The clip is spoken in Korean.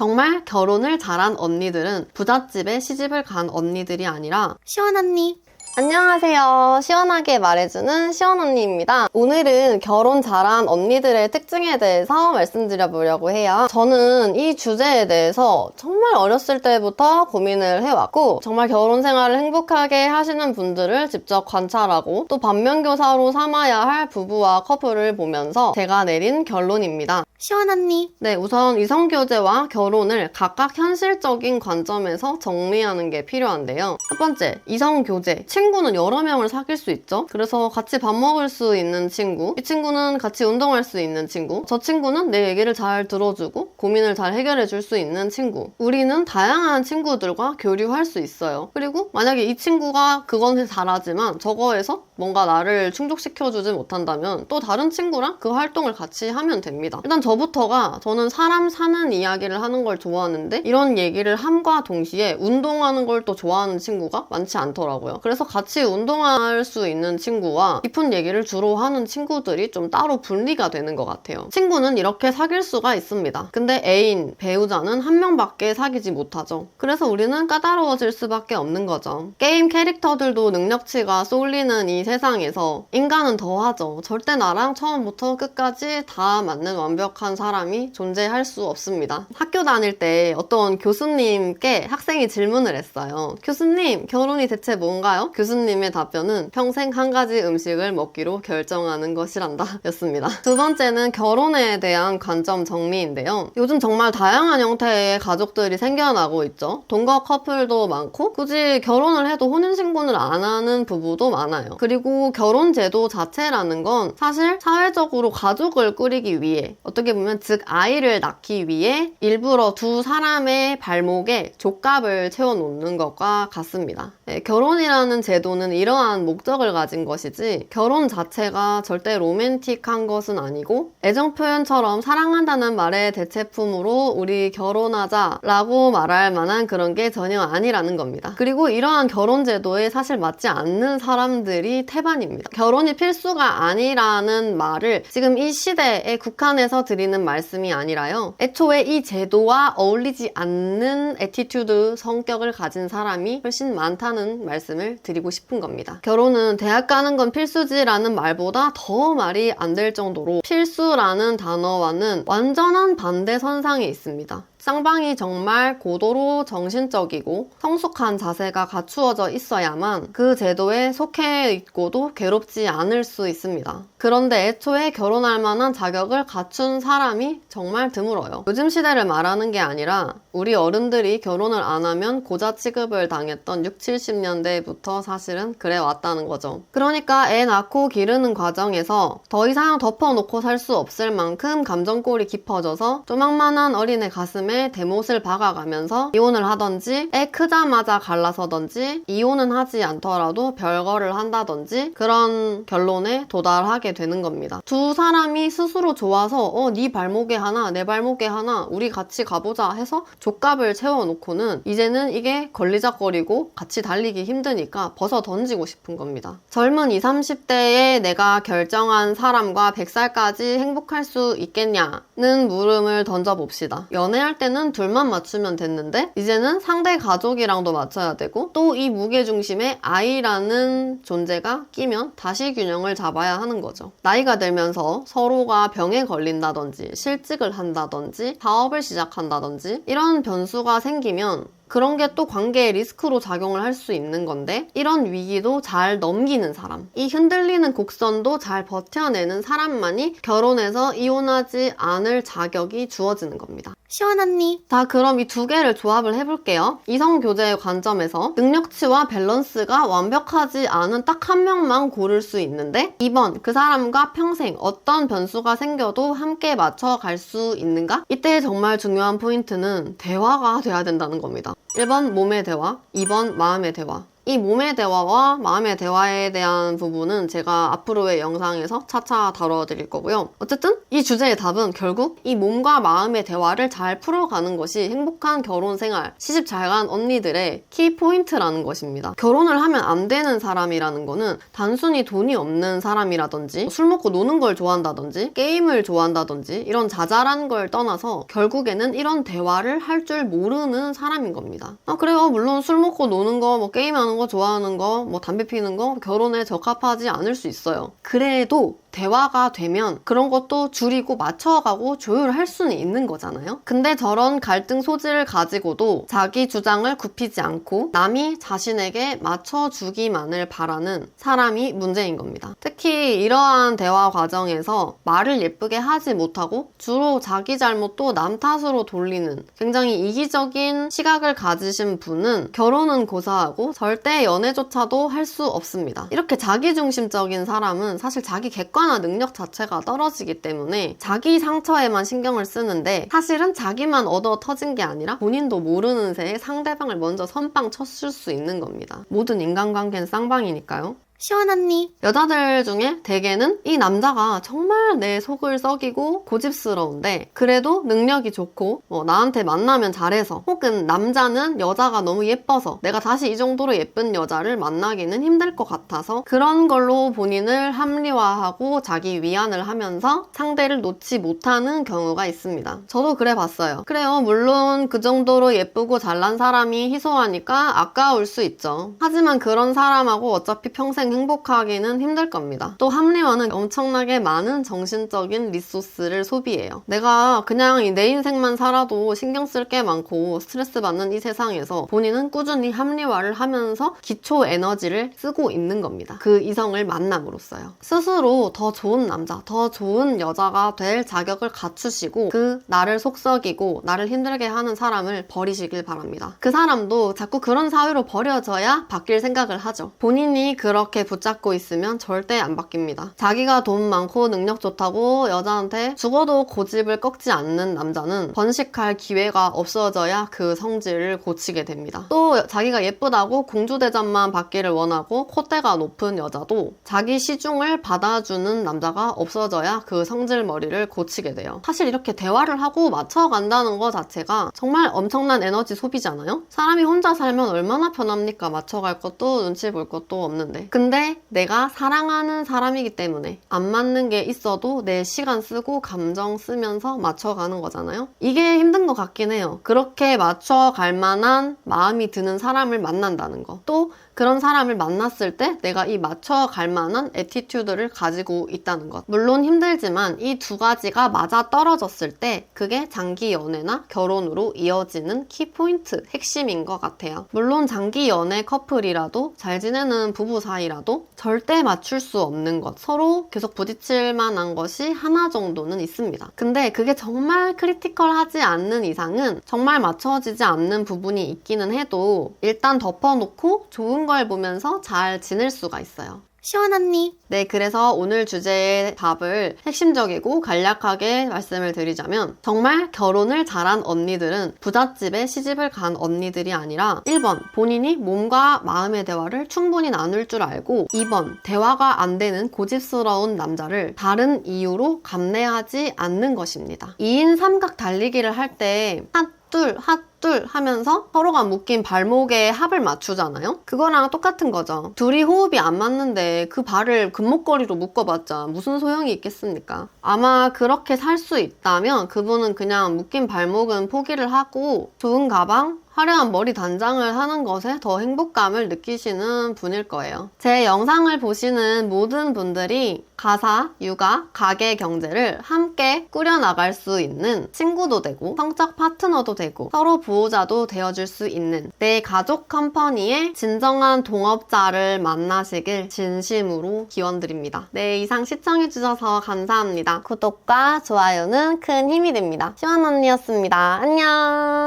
정말 결혼을 잘한 언니들은 부잣집에 시집을 간 언니들이 아니라 시원언니. 안녕하세요. 시원하게 말해주는 시원언니입니다. 오늘은 결혼 잘한 언니들의 특징에 대해서 말씀드려보려고 해요. 저는 이 주제에 대해서 정말 어렸을 때부터 고민을 해왔고 정말 결혼 생활을 행복하게 하시는 분들을 직접 관찰하고 또 반면교사로 삼아야 할 부부와 커플을 보면서 제가 내린 결론입니다. 시원언니. 네, 우선 이성교제와 결혼을 각각 현실적인 관점에서 정리하는 게 필요한데요. 첫 번째, 이성교제. 친구는 여러 명을 사귈 수 있죠. 그래서 같이 밥 먹을 수 있는 친구, 이 친구는 같이 운동할 수 있는 친구, 저 친구는 내 얘기를 잘 들어주고 고민을 잘 해결해 줄 수 있는 친구. 우리는 다양한 친구들과 교류할 수 있어요. 그리고 만약에 이 친구가 그건 잘하지만 저거에서 뭔가 나를 충족시켜주지 못한다면 또 다른 친구랑 그 활동을 같이 하면 됩니다. 일단 저는 사람 사는 이야기를 하는 걸 좋아하는데 이런 얘기를 함과 동시에 운동하는 걸 또 좋아하는 친구가 많지 않더라고요. 그래서 같이 운동할 수 있는 친구와 깊은 얘기를 주로 하는 친구들이 좀 따로 분리가 되는 것 같아요. 친구는 이렇게 사귈 수가 있습니다. 근데 애인, 배우자는 한 명밖에 사귀지 못하죠. 그래서 우리는 까다로워질 수밖에 없는 거죠. 게임 캐릭터들도 능력치가 쏠리는 이 세상에서 인간은 더하죠. 절대 나랑 처음부터 끝까지 다 맞는 완벽한 사람이 존재할 수 없습니다. 학교 다닐 때 어떤 교수님께 학생이 질문을 했어요. 교수님, 결혼이 대체 뭔가요? 교수님의 답변은 평생 한 가지 음식을 먹기로 결정하는 것이란다 였습니다. 두 번째는 결혼에 대한 관점 정리인데요. 요즘 정말 다양한 형태의 가족들이 생겨나고 있죠. 동거 커플도 많고 굳이 결혼을 해도 혼인신고를 안 하는 부부도 많아요. 그리고 결혼 제도 자체라는 건 사실 사회적으로 가족을 꾸리기 위해 어떻게 보면 즉 아이를 낳기 위해 일부러 두 사람의 발목에 족갑을 채워놓는 것과 같습니다. 네, 결혼이라는 제도는 이러한 목적을 가진 것이지 결혼 자체가 절대 로맨틱한 것은 아니고 애정 표현처럼 사랑한다는 말의 대체품으로 우리 결혼하자 라고 말할 만한 그런 게 전혀 아니라는 겁니다. 그리고 이러한 결혼 제도에 사실 맞지 않는 사람들이 태반입니다. 결혼이 필수가 아니라는 말을 지금 이 시대에 국한해서 드리는 말씀이 아니라요. 애초에 이 제도와 어울리지 않는 애티튜드, 성격을 가진 사람이 훨씬 많다는 말씀을 드리고 싶은 겁니다. 결혼은 대학 가는 건 필수지라는 말보다 더 말이 안 될 정도로 필수라는 단어와는 완전한 반대선상에 있습니다. 쌍방이 정말 고도로 정신적이고 성숙한 자세가 갖추어져 있어야만 그 제도에 속해 있고도 괴롭지 않을 수 있습니다. 그런데 애초에 결혼할 만한 자격을 갖춘 사람이 정말 드물어요. 요즘 시대를 말하는 게 아니라 우리 어른들이 결혼을 안 하면 고자 취급을 당했던 6, 70년대부터 사실은 그래 왔다는 거죠. 그러니까 애 낳고 기르는 과정에서 더 이상 덮어놓고 살 수 없을 만큼 감정골이 깊어져서 조망만한 어린애 가슴에 대못을 박아가면서 이혼을 하던지 애 크자마자 갈라서던지 이혼은 하지 않더라도 별거를 한다던지 그런 결론에 도달하게 되는 겁니다. 두 사람이 스스로 좋아서 네 발목에 하나 내 발목에 하나 우리 같이 가보자 해서 족갑을 채워놓고는 이제는 이게 걸리적거리고 같이 달리기 힘드니까 벗어 던지고 싶은 겁니다. 젊은 20, 30대에 내가 결정한 사람과 100살까지 행복할 수 있겠냐는 물음을 던져봅시다. 연애할 때는 둘만 맞추면 됐는데 이제는 상대 가족이랑도 맞춰야 되고 또 이 무게중심에 아이라는 존재가 끼면 다시 균형을 잡아야 하는 거죠. 나이가 들면서 서로가 병에 걸린다든지 실직을 한다든지 사업을 시작한다든지 이런 변수가 생기면 그런 게 또 관계의 리스크로 작용을 할 수 있는 건데 이런 위기도 잘 넘기는 사람, 이 흔들리는 곡선도 잘 버텨내는 사람만이 결혼해서 이혼하지 않을 자격이 주어지는 겁니다. 시원언니. 자, 그럼 이 두 개를 조합을 해볼게요. 이성교제의 관점에서 능력치와 밸런스가 완벽하지 않은 딱 한 명만 고를 수 있는데 2번, 그 사람과 평생 어떤 변수가 생겨도 함께 맞춰갈 수 있는가? 이때 정말 중요한 포인트는 대화가 돼야 된다는 겁니다. 1번 몸의 대화, 2번 마음의 대화. 이 몸의 대화와 마음의 대화에 대한 부분은 제가 앞으로의 영상에서 차차 다뤄드릴 거고요. 어쨌든 이 주제의 답은 결국 이 몸과 마음의 대화를 잘 풀어가는 것이 행복한 결혼 생활, 시집 잘 간 언니들의 키포인트라는 것입니다. 결혼을 하면 안 되는 사람이라는 거는 단순히 돈이 없는 사람이라든지 술 먹고 노는 걸 좋아한다든지 게임을 좋아한다든지 이런 자잘한 걸 떠나서 결국에는 이런 대화를 할 줄 모르는 사람인 겁니다. 그래요. 물론 술 먹고 노는 거, 뭐 게임하는 거, 좋아하는 거, 뭐 담배 피는 거 결혼에 적합하지 않을 수 있어요. 그래도 대화가 되면 그런 것도 줄이고 맞춰가고 조율할 수는 있는 거잖아요. 근데 저런 갈등 소지를 가지고도 자기 주장을 굽히지 않고 남이 자신에게 맞춰주기만을 바라는 사람이 문제인 겁니다. 특히 이러한 대화 과정에서 말을 예쁘게 하지 못하고 주로 자기 잘못도 남 탓으로 돌리는 굉장히 이기적인 시각을 가지신 분은 결혼은 고사하고 절대 연애조차도 할 수 없습니다. 이렇게 자기중심적인 사람은 사실 자기 객관화 능력 자체가 떨어지기 때문에 자기 상처에만 신경을 쓰는데 사실은 자기만 얻어 터진 게 아니라 본인도 모르는 새에 상대방을 먼저 선빵 쳤을 수 있는 겁니다. 모든 인간관계는 쌍방이니까요. 시원 언니. 여자들 중에 대개는 이 남자가 정말 내 속을 썩이고 고집스러운데 그래도 능력이 좋고 나한테 만나면 잘해서 혹은 남자는 여자가 너무 예뻐서 내가 다시 이 정도로 예쁜 여자를 만나기는 힘들 것 같아서 그런 걸로 본인을 합리화하고 자기 위안을 하면서 상대를 놓지 못하는 경우가 있습니다. 저도 그래 봤어요. 그래요. 물론 그 정도로 예쁘고 잘난 사람이 희소하니까 아까울 수 있죠. 하지만 그런 사람하고 어차피 평생 행복하기는 힘들 겁니다. 또 합리화는 엄청나게 많은 정신적인 리소스를 소비해요. 내가 그냥 내 인생만 살아도 신경 쓸 게 많고 스트레스 받는 이 세상에서 본인은 꾸준히 합리화를 하면서 기초 에너지를 쓰고 있는 겁니다. 그 이성을 만남으로써요. 스스로 더 좋은 남자, 더 좋은 여자가 될 자격을 갖추시고 그 나를 속썩이고 나를 힘들게 하는 사람을 버리시길 바랍니다. 그 사람도 자꾸 그런 사회로 버려져야 바뀔 생각을 하죠. 본인이 그렇게 붙잡고 있으면 절대 안 바뀝니다. 자기가 돈 많고 능력 좋다고 여자한테 죽어도 고집을 꺾지 않는 남자는 번식할 기회가 없어져야 그 성질을 고치게 됩니다. 또 자기가 예쁘다고 공주대접만 받기를 원하고 콧대가 높은 여자도 자기 시중을 받아주는 남자가 없어져야 그 성질머리를 고치게 돼요. 사실 이렇게 대화를 하고 맞춰간다는 것 자체가 정말 엄청난 에너지 소비잖아요? 사람이 혼자 살면 얼마나 편합니까? 맞춰갈 것도 눈치 볼 것도 없는데. 근데 내가 사랑하는 사람이기 때문에 안 맞는 게 있어도 내 시간 쓰고 감정 쓰면서 맞춰가는 거잖아요. 이게 힘든 것 같긴 해요. 그렇게 맞춰갈 만한 마음이 드는 사람을 만난다는 거. 또 그런 사람을 만났을 때 내가 이 맞춰갈 만한 애티튜드를 가지고 있다는 것. 물론 힘들지만 이 두 가지가 맞아 떨어졌을 때 그게 장기 연애나 결혼으로 이어지는 키포인트, 핵심인 것 같아요. 물론 장기 연애 커플이라도 잘 지내는 부부 사이라도 절대 맞출 수 없는 것, 서로 계속 부딪힐 만한 것이 하나 정도는 있습니다. 근데 그게 정말 크리티컬하지 않는 이상은 정말 맞춰지지 않는 부분이 있기는 해도 일단 덮어놓고 좋은 걸 보면서 잘 지낼 수가 있어요. 시원 언니. 네, 그래서 오늘 주제의 답을 핵심적이고 간략하게 말씀을 드리자면 정말 결혼을 잘한 언니들은 부잣집에 시집을 간 언니들이 아니라 1번, 본인이 몸과 마음의 대화를 충분히 나눌 줄 알고 2번, 대화가 안 되는 고집스러운 남자를 다른 이유로 감내하지 않는 것입니다. 2인 삼각 달리기를 할 때 핫둘 하면서 서로가 묶인 발목에 합을 맞추잖아요? 그거랑 똑같은 거죠. 둘이 호흡이 안 맞는데 그 발을 금목걸이로 묶어봤자 무슨 소용이 있겠습니까? 아마 그렇게 살 수 있다면 그분은 그냥 묶인 발목은 포기를 하고 좋은 가방, 화려한 머리 단장을 하는 것에 더 행복감을 느끼시는 분일 거예요. 제 영상을 보시는 모든 분들이 가사, 육아, 가계 경제를 함께 꾸려나갈 수 있는 친구도 되고 성적 파트너도 되고 서로 보호자도 되어줄 수 있는 내 가족 컴퍼니의 진정한 동업자를 만나시길 진심으로 기원드립니다. 네, 이상 시청해주셔서 감사합니다. 구독과 좋아요는 큰 힘이 됩니다. 시원 언니였습니다. 안녕!